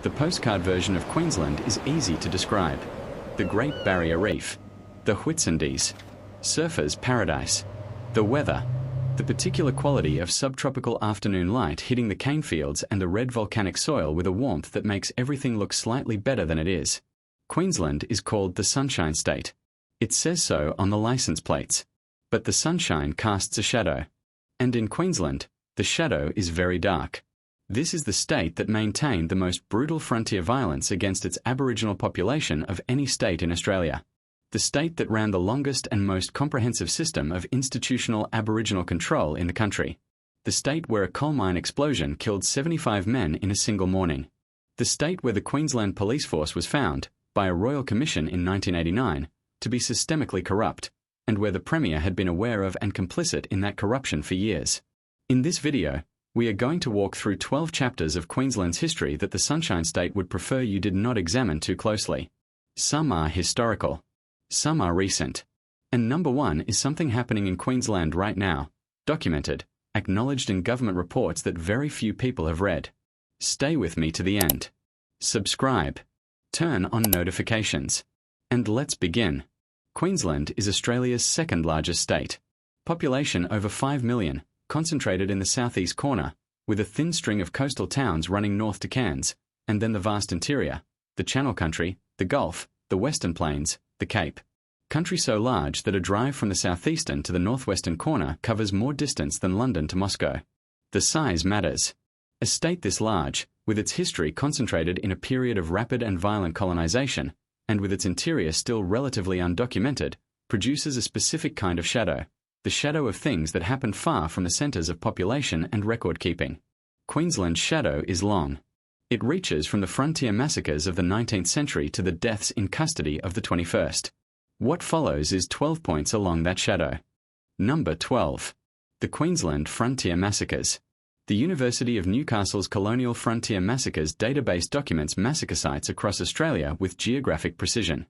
The postcard version of Queensland is easy to describe. The Great Barrier Reef, the Whitsundays, surfers' paradise, the weather, the particular quality of subtropical afternoon light hitting the cane fields and the red volcanic soil with a warmth that makes everything look slightly better than it is. Queensland is called the Sunshine State. It says so on the license plates. But the sunshine casts a shadow. And in Queensland, the shadow is very dark. This is the state that maintained the most brutal frontier violence against its Aboriginal population of any state in Australia. The state that ran the longest and most comprehensive system of institutional Aboriginal control in the country. The state where a coal mine explosion killed 75 men in a single morning. The state where the Queensland Police Force was found, by a Royal Commission in 1989, to be systemically corrupt, and where the Premier had been aware of and complicit in that corruption for years. In this video, we are going to walk through 12 chapters of Queensland's history that the Sunshine State would prefer you did not examine too closely. Some are historical. Some are recent. And number one is something happening in Queensland right now, documented, acknowledged in government reports that very few people have read. Stay with me to the end. Subscribe. Turn on notifications. And let's begin. Queensland is Australia's second largest state. Population over 5 million, concentrated in the southeast corner, with a thin string of coastal towns running north to Cairns, and then the vast interior, the Channel Country, the Gulf, the Western Plains, the Cape. Country so large that a drive from the southeastern to the northwestern corner covers more distance than London to Moscow. The size matters. A state this large, with its history concentrated in a period of rapid and violent colonisation, and with its interior still relatively undocumented, produces a specific kind of shadow, the shadow of things that happen far from the centres of population and record-keeping. Queensland's shadow is long. It reaches from the frontier massacres of the 19th century to the deaths in custody of the 21st. What follows is 12 points along that shadow. Number 12. The Queensland Frontier Massacres. The University of Newcastle's Colonial Frontier Massacres database documents massacre sites across Australia with geographic precision.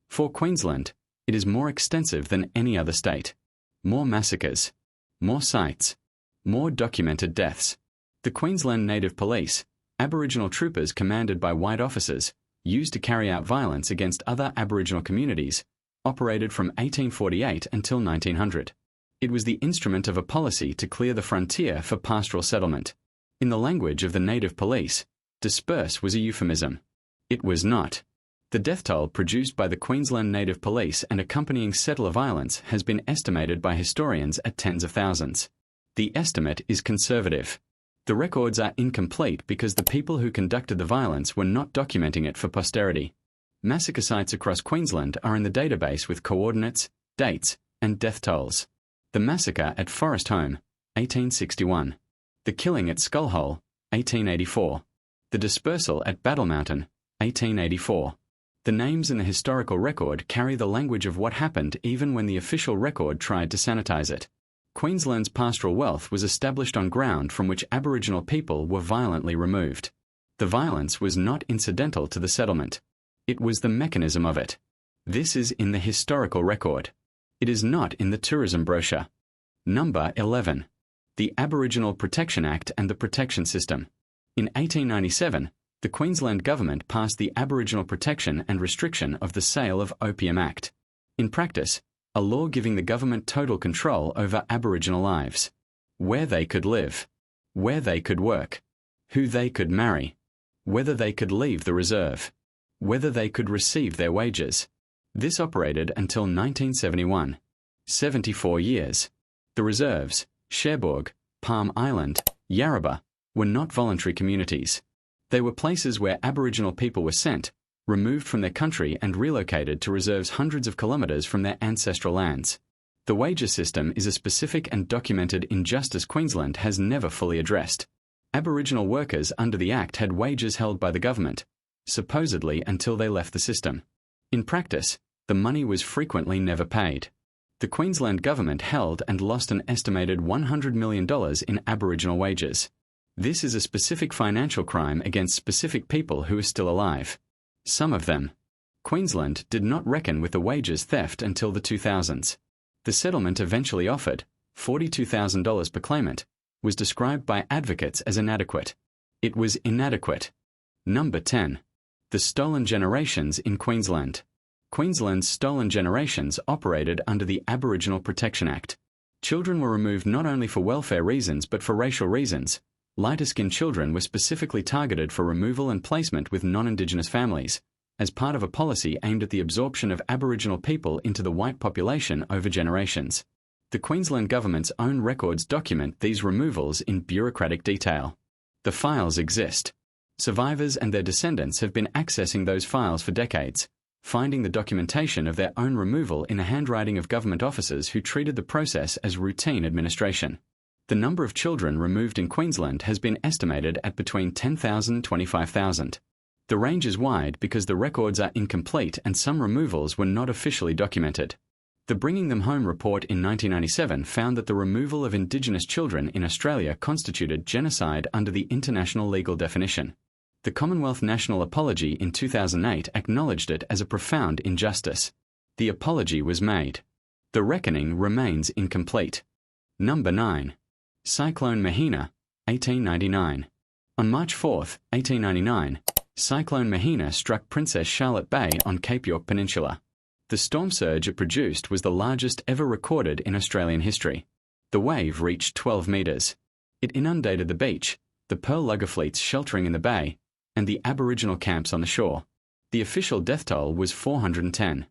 For Queensland, it is more extensive than any other state. More massacres. More sites. More documented deaths. The Queensland Native Police, Aboriginal troopers commanded by white officers, used to carry out violence against other Aboriginal communities, operated from 1848 until 1900. It was the instrument of a policy to clear the frontier for pastoral settlement. In the language of the native police, disperse was a euphemism. It was not. The death toll produced by the Queensland Native Police and accompanying settler violence has been estimated by historians at tens of thousands. The estimate is conservative. The records are incomplete because the people who conducted the violence were not documenting it for posterity. Massacre sites across Queensland are in the database with coordinates, dates, and death tolls. The massacre at Forest Home, 1861. The killing at Skull Hole, 1884. The dispersal at Battle Mountain, 1884. The names in the historical record carry the language of what happened even when the official record tried to sanitize it. Queensland's pastoral wealth was established on ground from which Aboriginal people were violently removed. The violence was not incidental to the settlement. It was the mechanism of it. This is in the historical record. It is not in the tourism brochure. Number 11. The Aboriginal Protection Act and the Protection System. In 1897, the Queensland Government passed the Aboriginal Protection and Restriction of the Sale of Opium Act. In practice, a law giving the government total control over Aboriginal lives. Where they could live. Where they could work. Who they could marry. Whether they could leave the reserve. Whether they could receive their wages. This operated until 1971. 74 years. The reserves, Cherbourg, Palm Island, Yarrabah, were not voluntary communities. They were places where Aboriginal people were sent, removed from their country and relocated to reserves hundreds of kilometres from their ancestral lands. The wages system is a specific and documented injustice Queensland has never fully addressed. Aboriginal workers under the Act had wages held by the government, supposedly until they left the system. In practice, the money was frequently never paid. The Queensland government held and lost an estimated $100 million in Aboriginal wages. This is a specific financial crime against specific people who are still alive. Some of them. Queensland did not reckon with the wages theft until the 2000s. The settlement eventually offered, $42,000 per claimant, was described by advocates as inadequate. It was inadequate. Number 10. The Stolen Generations in Queensland. Queensland's stolen generations operated under the Aboriginal Protection Act. Children were removed not only for welfare reasons but for racial reasons. Lighter-skinned children were specifically targeted for removal and placement with non-Indigenous families, as part of a policy aimed at the absorption of Aboriginal people into the white population over generations. The Queensland government's own records document these removals in bureaucratic detail. The files exist. Survivors and their descendants have been accessing those files for decades, finding the documentation of their own removal in the handwriting of government officers who treated the process as routine administration. The number of children removed in Queensland has been estimated at between 10,000 and 25,000. The range is wide because the records are incomplete and some removals were not officially documented. The Bringing Them Home report in 1997 found that the removal of Indigenous children in Australia constituted genocide under the international legal definition. The Commonwealth National Apology in 2008 acknowledged it as a profound injustice. The apology was made. The reckoning remains incomplete. Number 9. Cyclone Mahina, 1899. On March 4, 1899, Cyclone Mahina struck Princess Charlotte Bay on Cape York Peninsula. The storm surge it produced was the largest ever recorded in Australian history. The wave reached 12 metres. It inundated the beach, the pearl lugger fleets sheltering in the bay, and the Aboriginal camps on the shore. The official death toll was 410.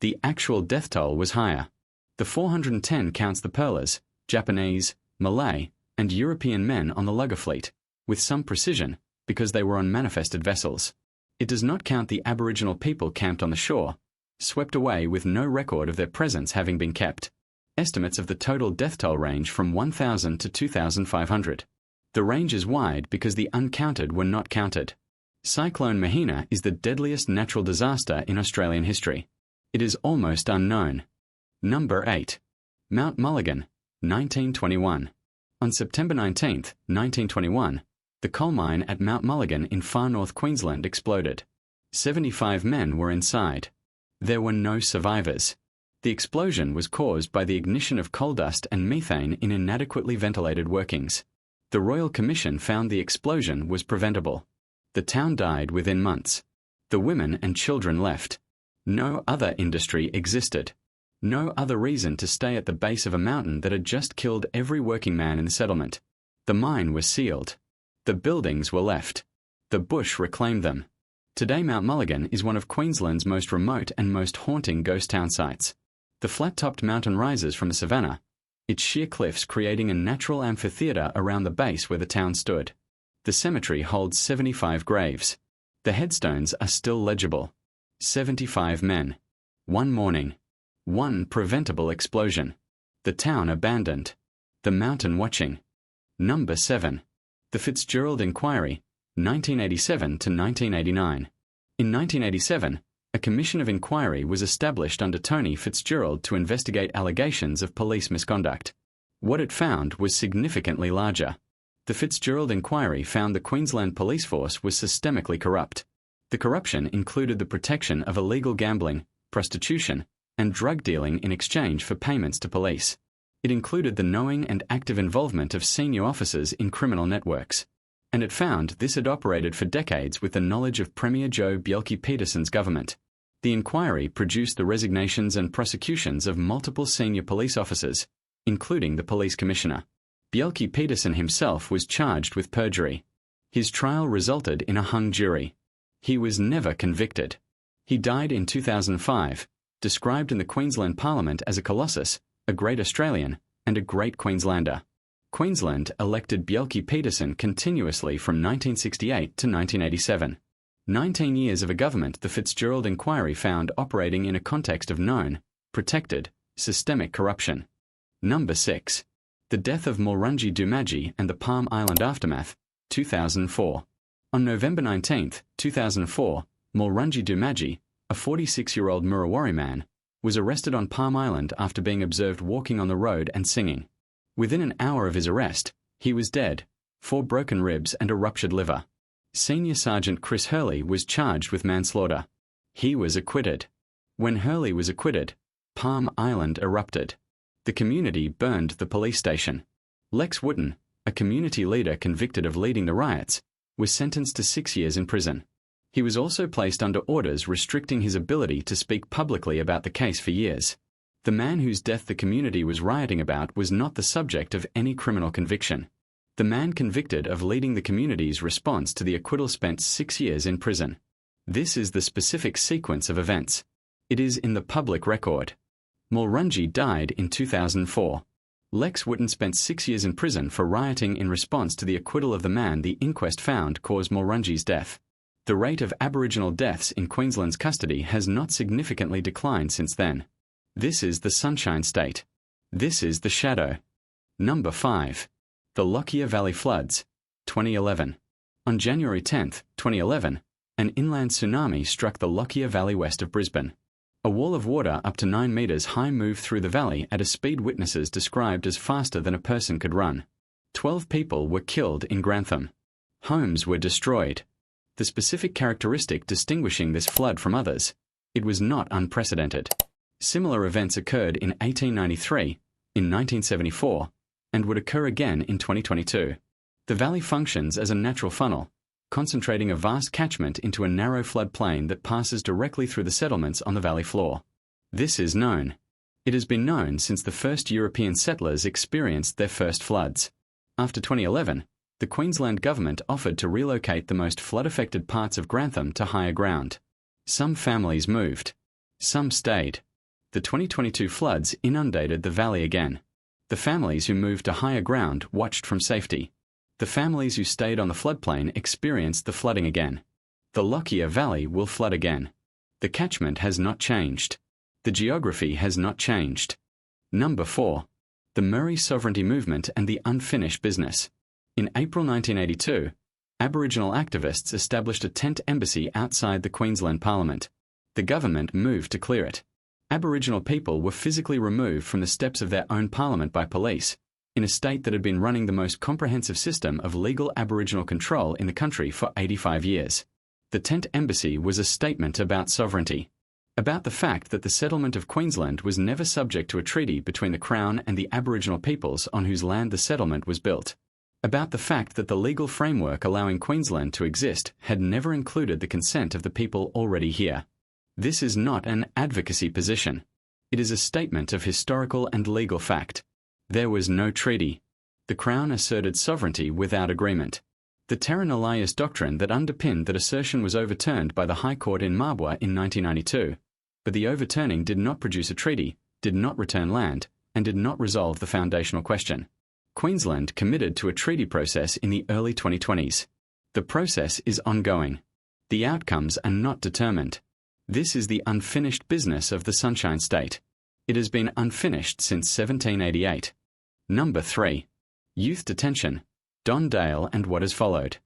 The actual death toll was higher. The 410 counts the pearlers, Japanese, Malay, and European men on the lugger fleet, with some precision, because they were on manifested vessels. It does not count the Aboriginal people camped on the shore, swept away with no record of their presence having been kept. Estimates of the total death toll range from 1,000 to 2,500. The range is wide because the uncounted were not counted. Cyclone Mahina is the deadliest natural disaster in Australian history. It is almost unknown. Number 8. Mount Mulligan, 1921. On September 19, 1921, the coal mine at Mount Mulligan in far north Queensland exploded. 75 men were inside. There were no survivors. The explosion was caused by the ignition of coal dust and methane in inadequately ventilated workings. The Royal Commission found the explosion was preventable. The town died within months. The women and children left. No other industry existed. No other reason to stay at the base of a mountain that had just killed every working man in the settlement. The mine was sealed. The buildings were left. The bush reclaimed them. Today Mount Mulligan is one of Queensland's most remote and most haunting ghost town sites. The flat-topped mountain rises from the savannah, its sheer cliffs creating a natural amphitheatre around the base where the town stood. The cemetery holds 75 graves. The headstones are still legible. 75 men. One morning. One preventable explosion. The town abandoned. The mountain watching. Number 7. The Fitzgerald Inquiry, 1987 to 1989. In 1987, a commission of inquiry was established under Tony Fitzgerald to investigate allegations of police misconduct. What it found was significantly larger. The Fitzgerald Inquiry found the Queensland police force was systemically corrupt. The corruption included the protection of illegal gambling, prostitution, and drug dealing in exchange for payments to police. It included the knowing and active involvement of senior officers in criminal networks. And it found this had operated for decades with the knowledge of Premier Joe Bjelke-Petersen's government. The inquiry produced the resignations and prosecutions of multiple senior police officers, including the police commissioner. Bjelke-Petersen himself was charged with perjury. His trial resulted in a hung jury. He was never convicted. He died in 2005, described in the Queensland Parliament as a colossus, a great Australian, and a great Queenslander. Queensland elected Bjelke-Petersen continuously from 1968 to 1987. 19 years of a government the Fitzgerald Inquiry found operating in a context of known, protected, systemic corruption. Number 6. The death of Mulrunji Dumaji and the Palm Island aftermath, 2004. On November 19, 2004, Mulrunji Dumaji, a 46-year-old Murawari man, was arrested on Palm Island after being observed walking on the road and singing. Within an hour of his arrest, he was dead, 4 broken ribs and a ruptured liver. Senior Sergeant Chris Hurley was charged with manslaughter. He was acquitted. When Hurley was acquitted, Palm Island erupted. The community burned the police station. Lex Wooden, a community leader convicted of leading the riots, was sentenced to 6 years in prison. He was also placed under orders restricting his ability to speak publicly about the case for years. The man whose death the community was rioting about was not the subject of any criminal conviction. The man convicted of leading the community's response to the acquittal spent 6 years in prison. This is the specific sequence of events. It is in the public record. Mulrunji died in 2004. Lex Wotton spent 6 years in prison for rioting in response to the acquittal of the man the inquest found caused Mulrunji's death. The rate of Aboriginal deaths in Queensland's custody has not significantly declined since then. This is the Sunshine State. This is the shadow. Number 5. The Lockyer Valley floods, 2011. On January 10, 2011, an inland tsunami struck the Lockyer Valley west of Brisbane. A wall of water up to 9 metres high moved through the valley at a speed witnesses described as faster than a person could run. 12 people were killed in Grantham. Homes were destroyed. The specific characteristic distinguishing this flood from others: it was not unprecedented. Similar events occurred in 1893, in 1974, and would occur again in 2022. The valley functions as a natural funnel, concentrating a vast catchment into a narrow floodplain that passes directly through the settlements on the valley floor. This is known. It has been known since the first European settlers experienced their first floods. After 2011, the Queensland government offered to relocate the most flood-affected parts of Grantham to higher ground. Some families moved. Some stayed. The 2022 floods inundated the valley again. The families who moved to higher ground watched from safety. The families who stayed on the floodplain experienced the flooding again. The Lockyer Valley will flood again. The catchment has not changed. The geography has not changed. Number 4. The Murray Sovereignty Movement and the Unfinished Business. In April 1982, Aboriginal activists established a tent embassy outside the Queensland Parliament. The government moved to clear it. Aboriginal people were physically removed from the steps of their own parliament by police, in a state that had been running the most comprehensive system of legal Aboriginal control in the country for 85 years. The tent embassy was a statement about sovereignty, about the fact that the settlement of Queensland was never subject to a treaty between the Crown and the Aboriginal peoples on whose land the settlement was built, about the fact that the legal framework allowing Queensland to exist had never included the consent of the people already here. This is not an advocacy position. It is a statement of historical and legal fact. There was no treaty. The Crown asserted sovereignty without agreement. The Terra Nullius doctrine that underpinned that assertion was overturned by the High Court in Mabwa in 1992, but the overturning did not produce a treaty, did not return land, and did not resolve the foundational question. Queensland committed to a treaty process in the early 2020s. The process is ongoing. The outcomes are not determined. This is the unfinished business of the Sunshine State. It has been unfinished since 1788. Number 3. Youth detention, Don Dale and what has followed.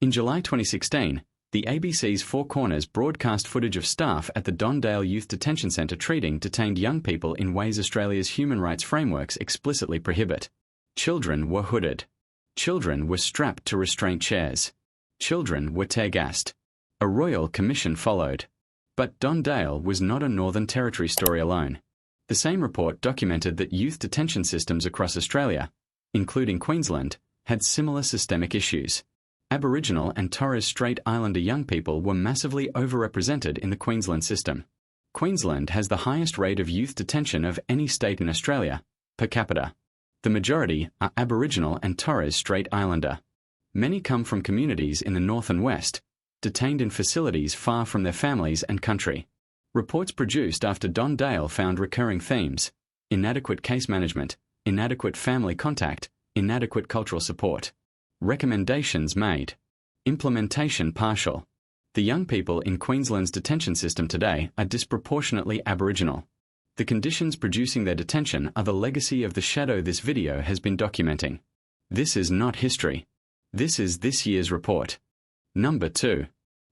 In July 2016, the ABC's Four Corners broadcast footage of staff at the Don Dale Youth Detention Centre treating detained young people in ways Australia's human rights frameworks explicitly prohibit. Children were hooded. Children were strapped to restraint chairs. Children were tear-gassed. A royal commission followed. But Don Dale was not a Northern Territory story alone. The same report documented that youth detention systems across Australia, including Queensland, had similar systemic issues. Aboriginal and Torres Strait Islander young people were massively overrepresented in the Queensland system. Queensland has the highest rate of youth detention of any state in Australia, per capita. The majority are Aboriginal and Torres Strait Islander. Many come from communities in the north and west, detained in facilities far from their families and country. Reports produced after Don Dale found recurring themes: inadequate case management, inadequate family contact, inadequate cultural support. Recommendations made. Implementation partial. The young people in Queensland's detention system today are disproportionately Aboriginal. The conditions producing their detention are the legacy of the shadow this video has been documenting. This is not history. This is this year's report. Number 2.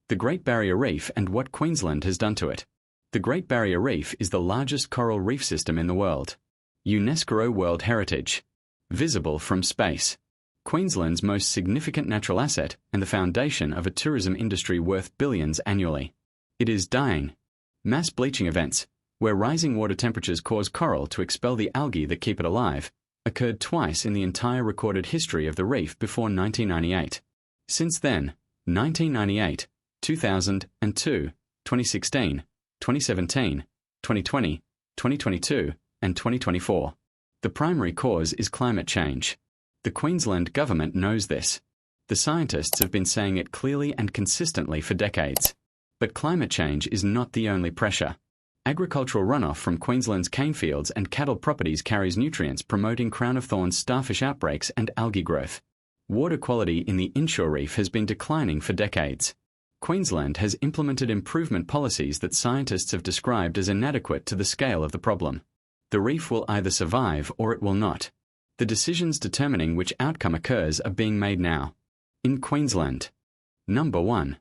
The Great Barrier Reef and what Queensland has done to it. The Great Barrier Reef is the largest coral reef system in the world. UNESCO World Heritage. Visible from space. Queensland's most significant natural asset and the foundation of a tourism industry worth billions annually. It is dying. Mass bleaching events, where rising water temperatures cause coral to expel the algae that keep it alive, occurred twice in the entire recorded history of the reef before 1998. Since then, 1998, 2002, 2016, 2017, 2020, 2022, and 2024. The primary cause is climate change. The Queensland government knows this. The scientists have been saying it clearly and consistently for decades. But climate change is not the only pressure. Agricultural runoff from Queensland's cane fields and cattle properties carries nutrients promoting crown of thorns starfish outbreaks and algae growth. Water quality in the inshore reef has been declining for decades. Queensland has implemented improvement policies that scientists have described as inadequate to the scale of the problem. The reef will either survive or it will not. The decisions determining which outcome occurs are being made now. In Queensland. Number 1.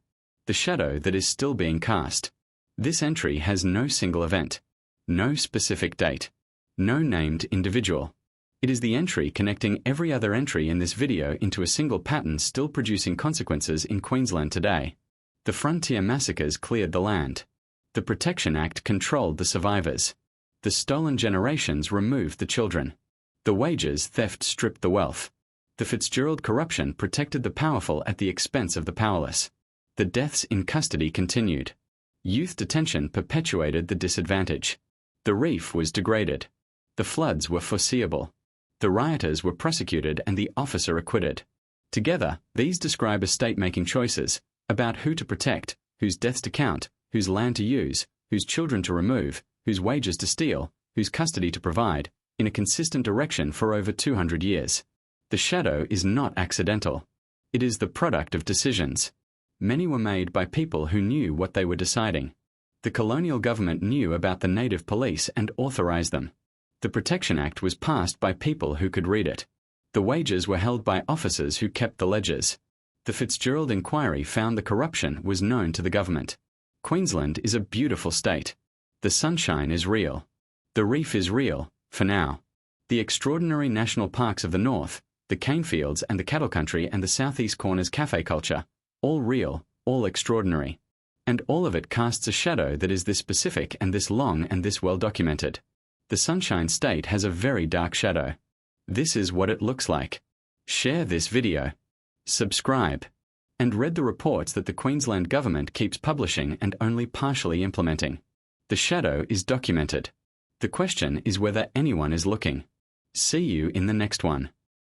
The shadow that is still being cast. This entry has no single event, no specific date, no named individual. It is the entry connecting every other entry in this video into a single pattern still producing consequences in Queensland today. The frontier massacres cleared the land. The Protection Act controlled the survivors. The stolen generations removed the children. The wages theft stripped the wealth. The Fitzgerald corruption protected the powerful at the expense of the powerless. The deaths in custody continued. Youth detention perpetuated the disadvantage. The reef was degraded. The floods were foreseeable. The rioters were prosecuted and the officer acquitted. Together, these describe a state making choices about who to protect, whose deaths to count, whose land to use, whose children to remove, whose wages to steal, whose custody to provide, in a consistent direction for over 200 years. The shadow is not accidental. It is the product of decisions. Many were made by people who knew what they were deciding. The colonial government knew about the native police and authorized them. The Protection Act was passed by people who could read it. The wages were held by officers who kept the ledgers. The Fitzgerald inquiry found the corruption was known to the government. Queensland is a beautiful state. The sunshine is real. The reef is real, for now. The extraordinary national parks of the north, the cane fields and the cattle country and the southeast corners cafe culture, all real, all extraordinary. And all of it casts a shadow that is this specific and this long and this well documented. The Sunshine State has a very dark shadow. This is what it looks like. Share this video. Subscribe. And read the reports that the Queensland government keeps publishing and only partially implementing. The shadow is documented. The question is whether anyone is looking. See you in the next one.